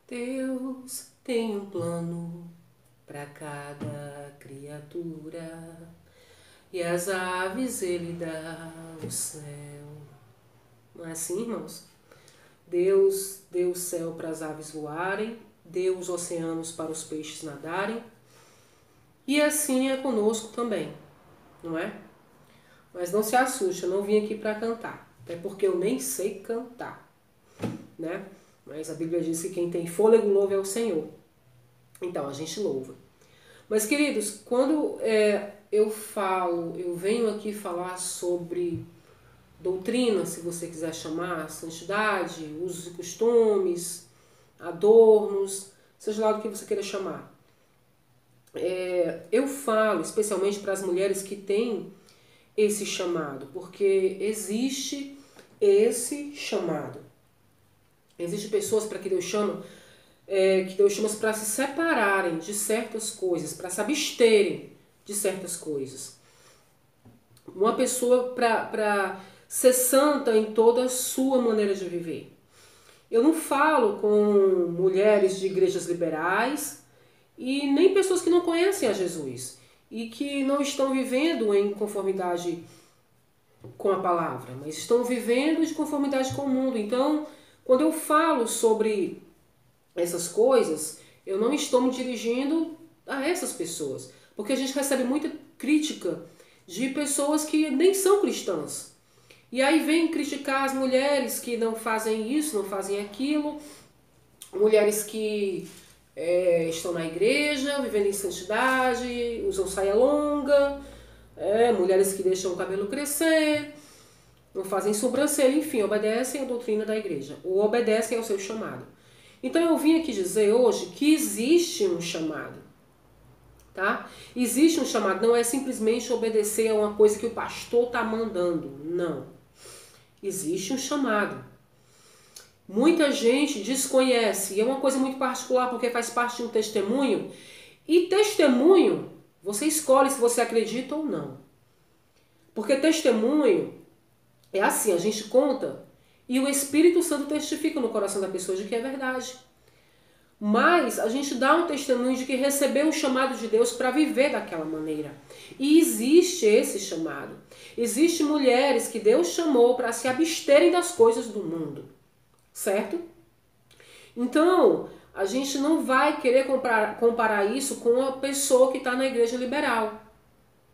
Deus tem um plano para cada criatura, e as aves ele dá o céu. Não é assim, irmãos? Deus deu o céu para as aves voarem, deu os oceanos para os peixes nadarem, e assim é conosco também, não é? Mas não se assuste, eu não vim aqui para cantar, até porque eu nem sei cantar, né? Mas a Bíblia diz que quem tem fôlego louva é o Senhor. Então, a gente louva. Mas, queridos, quando eu venho aqui falar sobre doutrina, se você quiser chamar, santidade, usos e costumes, adornos, seja lá do que você queira chamar. Eu falo especialmente para as mulheres que têm esse chamado, porque existe esse chamado. Existem pessoas para que Deus chama para se separarem de certas coisas, para se absterem de certas coisas. Uma pessoa para ser santa em toda a sua maneira de viver. Eu não falo com mulheres de igrejas liberais e nem pessoas que não conhecem a Jesus e que não estão vivendo em conformidade com a palavra, mas estão vivendo de conformidade com o mundo. Então, quando eu falo sobre essas coisas, eu não estou me dirigindo a essas pessoas, porque a gente recebe muita crítica de pessoas que nem são cristãs. E aí vem criticar as mulheres que não fazem isso, não fazem aquilo, mulheres que estão na igreja, vivendo em santidade, usam saia longa, mulheres que deixam o cabelo crescer, não fazem sobrancelha, enfim, obedecem a doutrina da igreja, ou obedecem ao seu chamado. Então eu vim aqui dizer hoje que existe um chamado, tá? Existe um chamado, não é simplesmente obedecer a uma coisa que o pastor está mandando, não. Existe um chamado. Muita gente desconhece, e é uma coisa muito particular porque faz parte de um testemunho, e testemunho, você escolhe se você acredita ou não. Porque testemunho é assim, a gente conta e o Espírito Santo testifica no coração da pessoa de que é verdade. Mas a gente dá um testemunho de que recebeu um chamado de Deus para viver daquela maneira. E existe esse chamado. Existem mulheres que Deus chamou para se absterem das coisas do mundo. Certo? Então, a gente não vai querer comparar isso com uma pessoa que está na igreja liberal.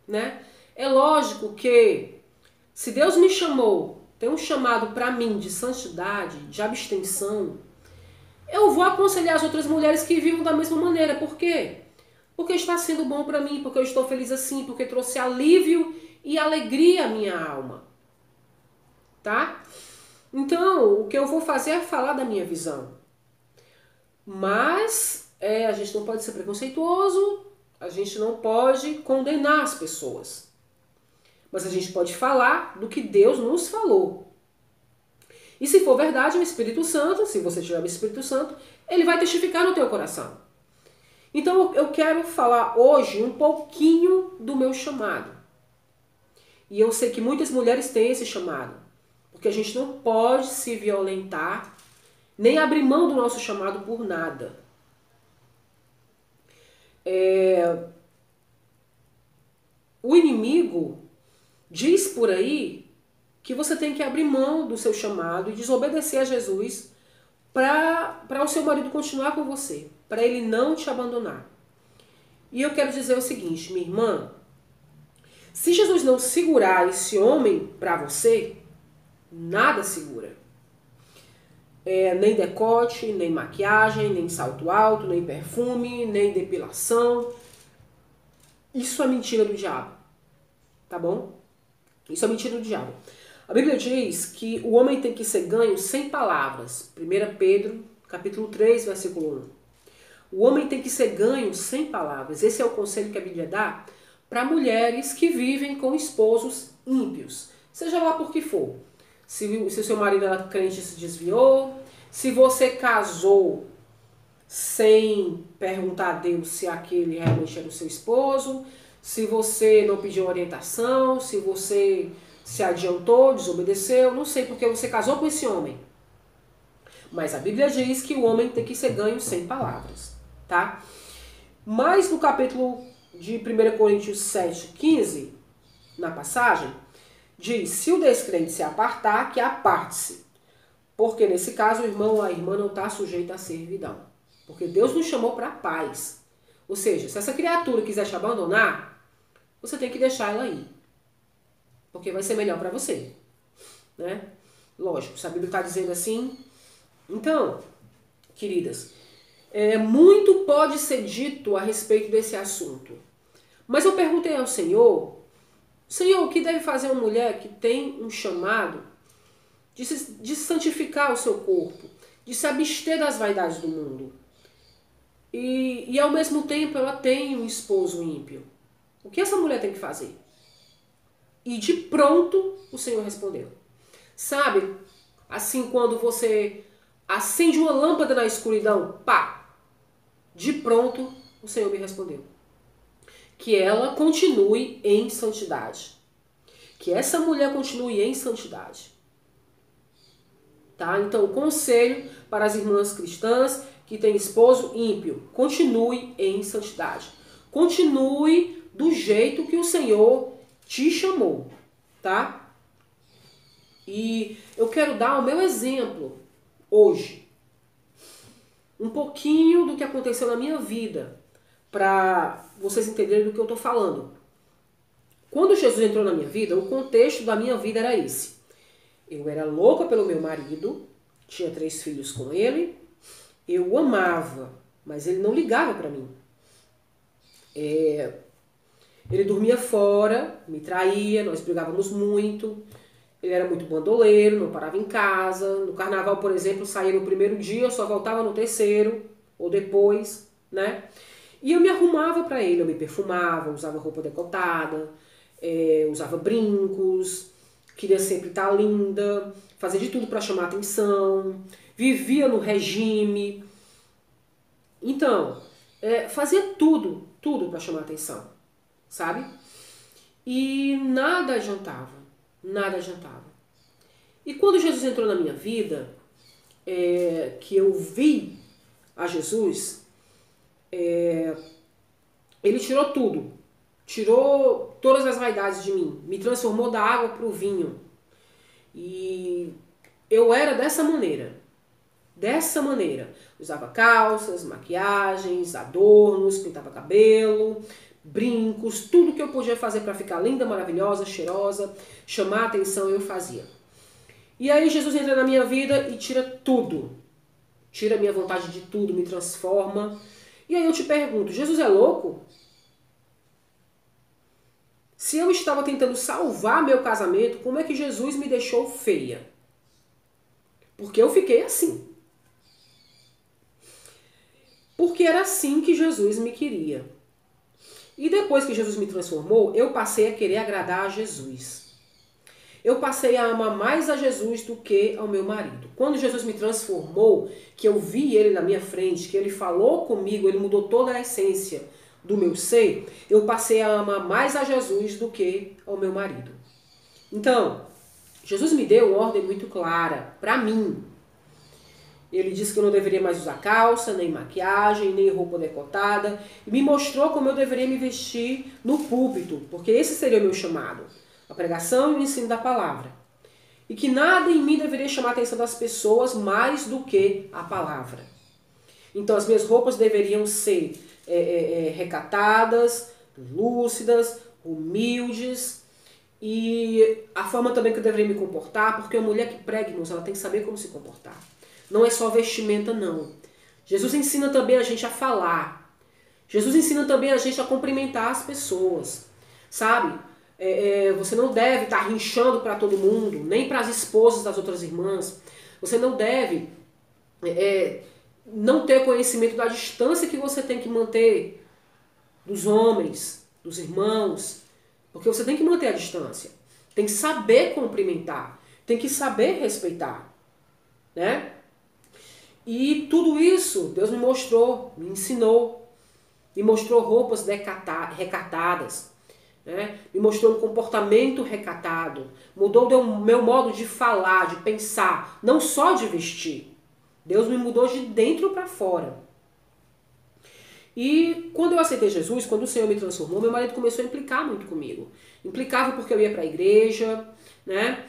Né? É lógico que se Deus me chamou, tem um chamado para mim de santidade, de abstenção, eu vou aconselhar as outras mulheres que vivam da mesma maneira. Por quê? Porque está sendo bom para mim, porque eu estou feliz assim, porque trouxe alívio e alegria à minha alma. Tá? Então, o que eu vou fazer é falar da minha visão. Mas a gente não pode ser preconceituoso, a gente não pode condenar as pessoas. Mas a gente pode falar do que Deus nos falou. E se for verdade, o Espírito Santo, se você tiver o Espírito Santo, ele vai testificar no teu coração. Então eu quero falar hoje um pouquinho do meu chamado. E eu sei que muitas mulheres têm esse chamado. Porque a gente não pode se violentar, nem abrir mão do nosso chamado por nada. O inimigo diz por aí que você tem que abrir mão do seu chamado e desobedecer a Jesus para o seu marido continuar com você, para ele não te abandonar. E eu quero dizer o seguinte, minha irmã, se Jesus não segurar esse homem para você, nada segura. Nem decote, nem maquiagem, nem salto alto, nem perfume, nem depilação. Isso é mentira do diabo. Tá bom? Isso é mentira do diabo. A Bíblia diz que o homem tem que ser ganho sem palavras. 1 Pedro, capítulo 3, versículo 1. O homem tem que ser ganho sem palavras. Esse é o conselho que a Bíblia dá para mulheres que vivem com esposos ímpios. Seja lá por que for. Se o seu marido era crente e se desviou, se você casou sem perguntar a Deus se aquele realmente era o seu esposo, se você não pediu orientação, se você se adiantou, desobedeceu, não sei porque você casou com esse homem. Mas a Bíblia diz que o homem tem que ser ganho sem palavras, tá? Mas no capítulo de 1 Coríntios 7,15, na passagem, diz: se o descrente se apartar, que aparte-se. Porque nesse caso o irmão ou a irmã não está sujeito à servidão. Porque Deus nos chamou para a paz. Ou seja, se essa criatura quiser te abandonar, você tem que deixar ela ir. Porque vai ser melhor para você. Né? Lógico, se a Bíblia está dizendo assim. Então, queridas, muito pode ser dito a respeito desse assunto. Mas eu perguntei ao Senhor, o que deve fazer uma mulher que tem um chamado de santificar o seu corpo, de se abster das vaidades do mundo? E ao mesmo tempo ela tem um esposo ímpio. O que essa mulher tem que fazer? E de pronto o Senhor respondeu. Sabe, assim quando você acende uma lâmpada na escuridão, pá! De pronto o Senhor me respondeu. Que ela continue em santidade. Que essa mulher continue em santidade. Tá? Então, conselho para as irmãs cristãs que têm esposo ímpio: continue em santidade. Continue do jeito que o Senhor te chamou, tá? E eu quero dar o meu exemplo hoje. Um pouquinho do que aconteceu na minha vida, para vocês entenderem do que eu estou falando. Quando Jesus entrou na minha vida, o contexto da minha vida era esse. Eu era louca pelo meu marido, tinha 3 filhos com ele, eu o amava, mas ele não ligava para mim. Ele dormia fora, me traía, nós brigávamos muito, ele era muito bandoleiro, não parava em casa. No carnaval, por exemplo, saía no primeiro dia, eu só voltava no terceiro, ou depois, né? E eu me arrumava para ele, eu me perfumava, usava roupa decotada, usava brincos, queria sempre estar linda, fazia de tudo para chamar atenção, vivia no regime. Então, fazia tudo para chamar atenção, sabe? E nada adiantava, nada adiantava. E quando Jesus entrou na minha vida, que eu vi a Jesus, ele tirou tudo. Tirou todas as vaidades de mim. Me transformou da água para o vinho. E eu era dessa maneira. Dessa maneira. Usava calças, maquiagens, adornos, pintava cabelo, brincos, tudo que eu podia fazer para ficar linda, maravilhosa, cheirosa, chamar a atenção, eu fazia. E aí Jesus entra na minha vida e tira tudo. Tira a minha vontade de tudo, me transforma. E aí eu te pergunto, Jesus é louco? Se eu estava tentando salvar meu casamento, como é que Jesus me deixou feia? Porque eu fiquei assim. Porque era assim que Jesus me queria. E depois que Jesus me transformou, eu passei a querer agradar a Jesus. Eu passei a amar mais a Jesus do que ao meu marido. Quando Jesus me transformou, que eu vi ele na minha frente, que ele falou comigo, ele mudou toda a essência do meu ser, eu passei a amar mais a Jesus do que ao meu marido. Então, Jesus me deu uma ordem muito clara para mim. Ele disse que eu não deveria mais usar calça, nem maquiagem, nem roupa decotada, e me mostrou como eu deveria me vestir no púlpito, porque esse seria o meu chamado, a pregação e o ensino da palavra. E que nada em mim deveria chamar a atenção das pessoas mais do que a palavra. Então as minhas roupas deveriam ser recatadas, lúcidas, humildes, e a forma também que eu deveria me comportar, porque a mulher que prega, irmãos, ela tem que saber como se comportar. Não é só vestimenta, não. Jesus ensina também a gente a falar. Jesus ensina também a gente a cumprimentar as pessoas, sabe? Você não deve estar rinchando para todo mundo, nem para as esposas das outras irmãs. Você não deve não ter conhecimento da distância que você tem que manter dos homens, dos irmãos, porque você tem que manter a distância. Tem que saber cumprimentar, tem que saber respeitar, né? E tudo isso Deus me mostrou, me ensinou, me mostrou roupas recatadas, né? Me mostrou um comportamento recatado, mudou o meu modo de falar, de pensar, não só de vestir, Deus me mudou de dentro para fora. E quando eu aceitei Jesus, quando o Senhor me transformou, meu marido começou a implicar muito comigo. Implicava porque eu ia para a igreja, né?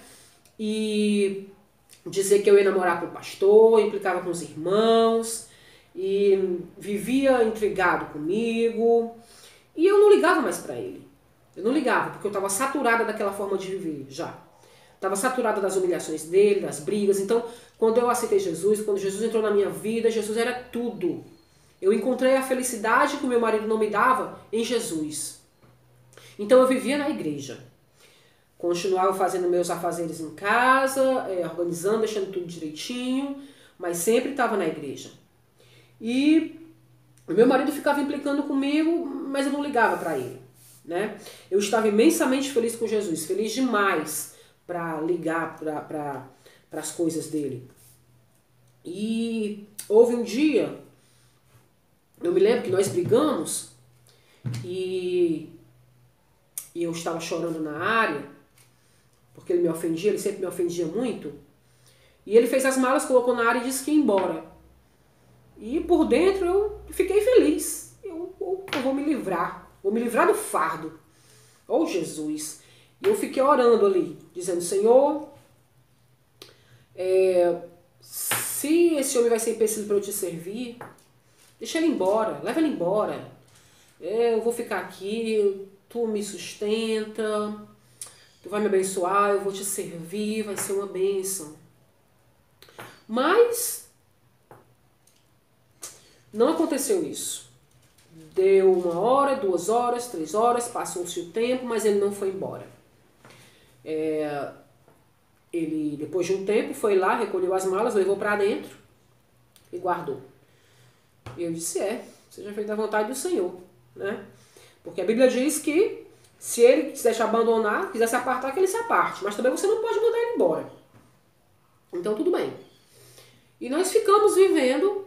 E dizer que eu ia namorar com o pastor, implicava com os irmãos, e vivia intrigado comigo. E eu não ligava mais para ele. Eu não ligava, porque eu estava saturada daquela forma de viver já. Estava saturada das humilhações dele, das brigas. Então, quando eu aceitei Jesus, quando Jesus entrou na minha vida, Jesus era tudo. Eu encontrei a felicidade que o meu marido não me dava em Jesus. Então eu vivia na igreja. Continuava fazendo meus afazeres em casa, organizando, deixando tudo direitinho, mas sempre estava na igreja. E o meu marido ficava implicando comigo, mas eu não ligava para ele, né? Eu estava imensamente feliz com Jesus, feliz demais para ligar para as coisas dele. E houve um dia, eu me lembro que nós brigamos e eu estava chorando na área, porque ele me ofendia, ele sempre me ofendia muito. E ele fez as malas, colocou na área e disse que ia embora. E por dentro eu fiquei feliz. Eu vou me livrar do fardo. Oh, Jesus! E eu fiquei orando ali, dizendo, Senhor, se esse homem vai ser empecilho para eu te servir, deixa ele embora, leva ele embora. Eu vou ficar aqui, tu me sustenta, tu vai me abençoar, eu vou te servir, vai ser uma bênção. Mas não aconteceu isso. Deu 1 hora, 2 horas, 3 horas, passou-se o tempo, mas ele não foi embora. Ele, depois de um tempo, foi lá, recolheu as malas, levou para dentro e guardou. E eu disse, seja feita a vontade do Senhor, né? Porque a Bíblia diz que se ele quiser te abandonar, quiser se apartar, que ele se aparte. Mas também você não pode mandar ele embora. Então tudo bem. E nós ficamos vivendo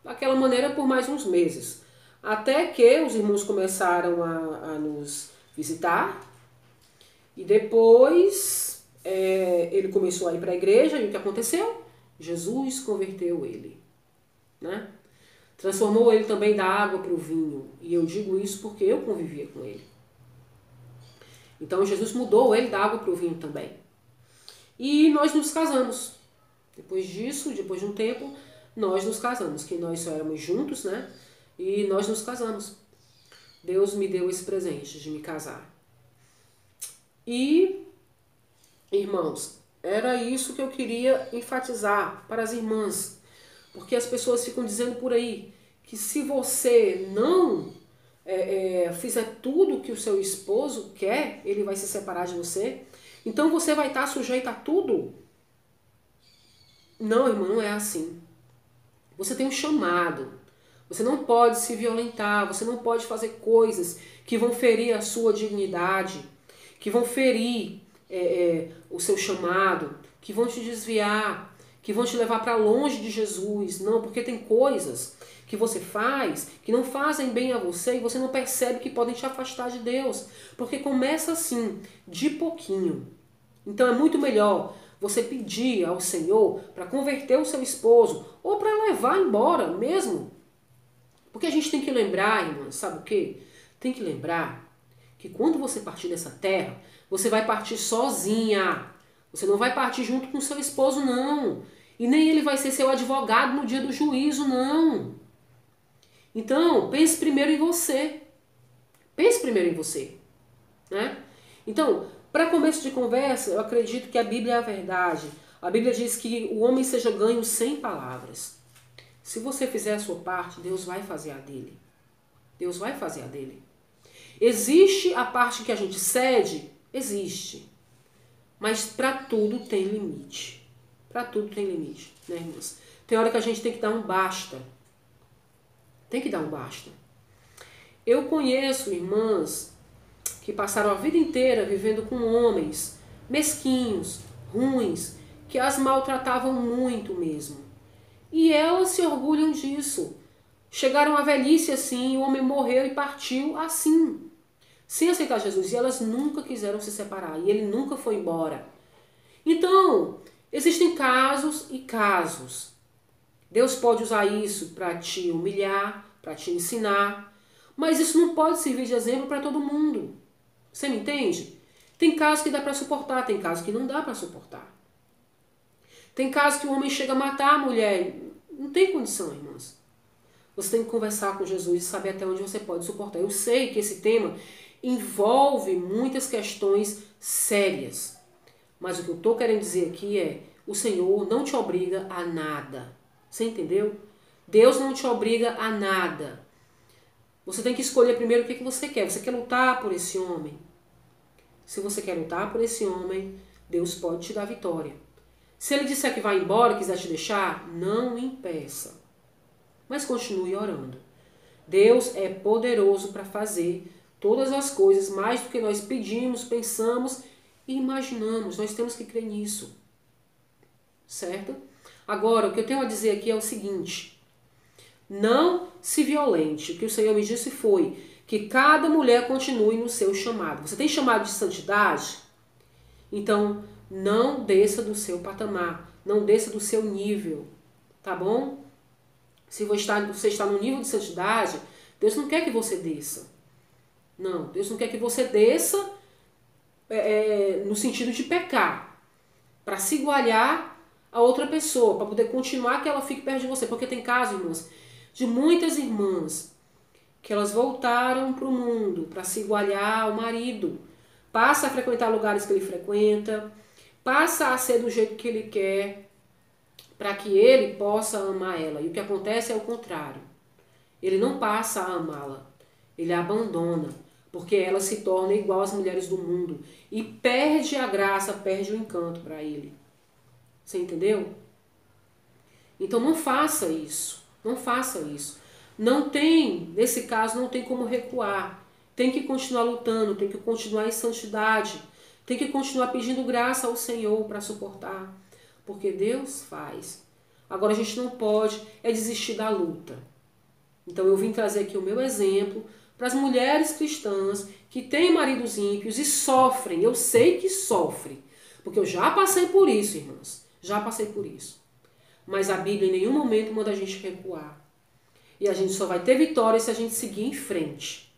daquela maneira por mais uns meses. Até que os irmãos começaram a nos visitar. E depois ele começou a ir para a igreja. E o que aconteceu? Jesus converteu ele, né? Transformou ele também da água para o vinho. E eu digo isso porque eu convivia com ele. Então Jesus mudou ele da água para o vinho também. E nós nos casamos. Depois disso, depois de um tempo, nós nos casamos. Que nós só éramos juntos, né? E nós nos casamos. Deus me deu esse presente de me casar. E, irmãos, era isso que eu queria enfatizar para as irmãs. Porque as pessoas ficam dizendo por aí que se você não fizer tudo que o seu esposo quer, ele vai se separar de você. Então você vai estar sujeita a tudo. Não, irmão, não é assim. Você tem um chamado. Você não pode se violentar. Você não pode fazer coisas que vão ferir a sua dignidade, que vão ferir o seu chamado, que vão te desviar, que vão te levar para longe de Jesus. Não, porque tem coisas que você faz que não fazem bem a você e você não percebe que podem te afastar de Deus. Porque começa assim, de pouquinho. Então é muito melhor você pedir ao Senhor para converter o seu esposo ou para levar embora mesmo. Porque a gente tem que lembrar, irmã, sabe o quê? Tem que lembrar que quando você partir dessa terra, você vai partir sozinha. Você não vai partir junto com o seu esposo, não. E nem ele vai ser seu advogado no dia do juízo, não. Então, pense primeiro em você. Pense primeiro em você, né? Então, para começo de conversa, eu acredito que a Bíblia é a verdade. A Bíblia diz que o homem seja ganho sem palavras. Se você fizer a sua parte, Deus vai fazer a dele. Deus vai fazer a dele. Existe a parte que a gente cede? Existe. Mas para tudo tem limite. Para tudo tem limite, né, irmãs? Tem hora que a gente tem que dar um basta. Tem que dar um basta. Eu conheço irmãs que passaram a vida inteira vivendo com homens mesquinhos, ruins, que as maltratavam muito mesmo. E elas se orgulham disso. Chegaram à velhice assim, o homem morreu e partiu assim, sem aceitar Jesus. E elas nunca quiseram se separar, e ele nunca foi embora. Então, existem casos e casos. Deus pode usar isso para te humilhar, para te ensinar, mas isso não pode servir de exemplo para todo mundo. Você me entende? Tem casos que dá para suportar, tem casos que não dá para suportar. Tem casos que o homem chega a matar a mulher. Não tem condição, irmãs. Você tem que conversar com Jesus e saber até onde você pode suportar. Eu sei que esse tema envolve muitas questões sérias. Mas o que eu estou querendo dizer aqui é, o Senhor não te obriga a nada. Você entendeu? Deus não te obriga a nada. Você tem que escolher primeiro o que você quer. Você quer lutar por esse homem? Se você quer lutar por esse homem, Deus pode te dar vitória. Se ele disser que vai embora e quiser te deixar, não impeça. Mas continue orando. Deus é poderoso para fazer todas as coisas, mais do que nós pedimos, pensamos e imaginamos. Nós temos que crer nisso. Certo? Agora, o que eu tenho a dizer aqui é o seguinte. Não se violente. O que o Senhor me disse foi que cada mulher continue no seu chamado. Você tem chamado de santidade? Então, não desça do seu patamar. Não desça do seu nível. Tá bom? Se você está no nível de santidade, Deus não quer que você desça. Não, Deus não quer que você desça no sentido de pecar. Para se igualar a outra pessoa, para poder continuar que ela fique perto de você. Porque tem casos, irmãs, de muitas irmãs que elas voltaram para o mundo para se igualar ao marido. Passa a frequentar lugares que ele frequenta, passa a ser do jeito que ele quer, para que ele possa amar ela. E o que acontece é o contrário. Ele não passa a amá-la, ele a abandona, porque ela se torna igual às mulheres do mundo e perde a graça, perde o encanto para ele. Você entendeu? Então não faça isso, não faça isso. Não tem, nesse caso, não tem como recuar. Tem que continuar lutando, tem que continuar em santidade, tem que continuar pedindo graça ao Senhor para suportar. Porque Deus faz. Agora a gente não pode desistir da luta. Então eu vim trazer aqui o meu exemplo para as mulheres cristãs que têm maridos ímpios e sofrem. Eu sei que sofrem. Porque eu já passei por isso, irmãs. Já passei por isso. Mas a Bíblia em nenhum momento manda a gente recuar. E a gente só vai ter vitória se a gente seguir em frente.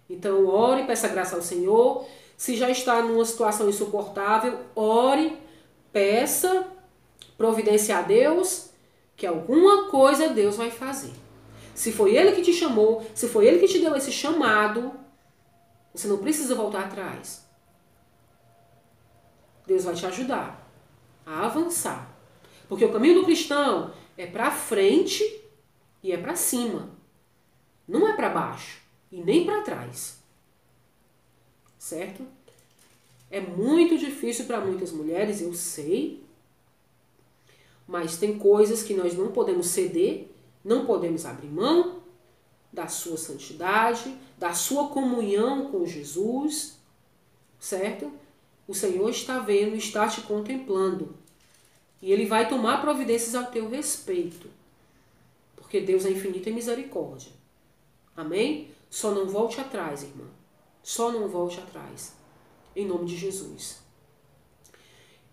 Então ore, peça graça ao Senhor. Se já está numa situação insuportável, ore, peça, providencie a Deus, que alguma coisa Deus vai fazer. Se foi Ele que te chamou, se foi Ele que te deu esse chamado, você não precisa voltar atrás. Deus vai te ajudar a avançar. Porque o caminho do cristão é para frente e é para cima. Não é para baixo e nem para trás. Certo? É muito difícil para muitas mulheres, eu sei. Mas tem coisas que nós não podemos ceder, não podemos abrir mão da sua santidade, da sua comunhão com Jesus. Certo? O Senhor está vendo, está te contemplando. E Ele vai tomar providências ao teu respeito. Porque Deus é infinito em misericórdia. Amém? Só não volte atrás, irmã. Só não volte atrás. Em nome de Jesus.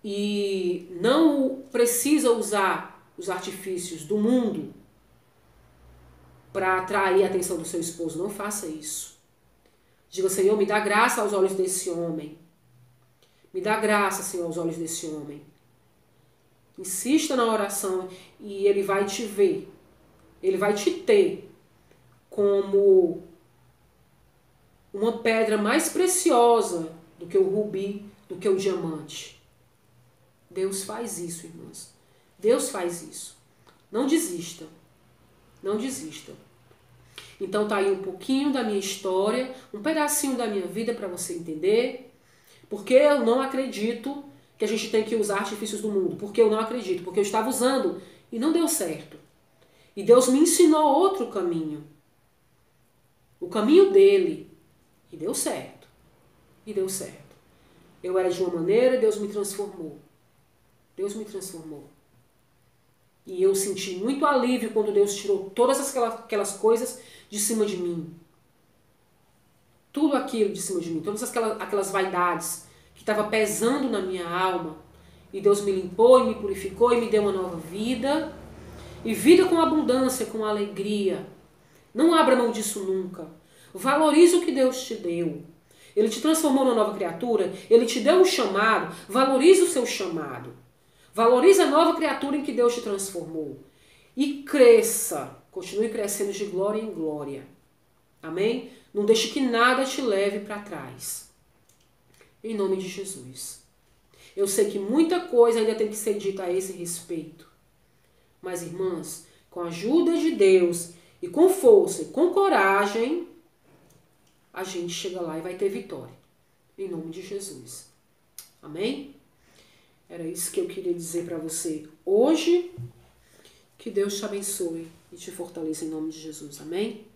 E não precisa usar os artifícios do mundo para atrair a atenção do seu esposo. Não faça isso. Diga, Senhor, me dá graça aos olhos desse homem. Me dá graça, Senhor, aos olhos desse homem. Insista na oração e Ele vai te ver. Ele vai te ter como uma pedra mais preciosa do que o rubi, do que o diamante. Deus faz isso, irmãs. Deus faz isso. Não desista. Não desista. Então tá aí um pouquinho da minha história, um pedacinho da minha vida para você entender. Porque eu não acredito que a gente tem que usar artifícios do mundo. Porque eu não acredito. Porque eu estava usando e não deu certo. E Deus me ensinou outro caminho. O caminho dele. E deu certo. E deu certo. Eu era de uma maneira e Deus me transformou. Deus me transformou. E eu senti muito alívio quando Deus tirou todas aquelas coisas de cima de mim. Tudo aquilo de cima de mim. Todas aquelas vaidades que estavam pesando na minha alma. E Deus me limpou e me purificou e me deu uma nova vida. E vida com abundância, com alegria. Não abra mão disso nunca. Valorize o que Deus te deu. Ele te transformou numa nova criatura, Ele te deu um chamado, valorize o seu chamado. Valorize a nova criatura em que Deus te transformou. E cresça, continue crescendo de glória em glória. Amém? Não deixe que nada te leve para trás. Em nome de Jesus. Eu sei que muita coisa ainda tem que ser dita a esse respeito. Mas, irmãs, com a ajuda de Deus e com força e com coragem, a gente chega lá e vai ter vitória. Em nome de Jesus. Amém? Era isso que eu queria dizer para você hoje. Que Deus te abençoe e te fortaleça em nome de Jesus. Amém?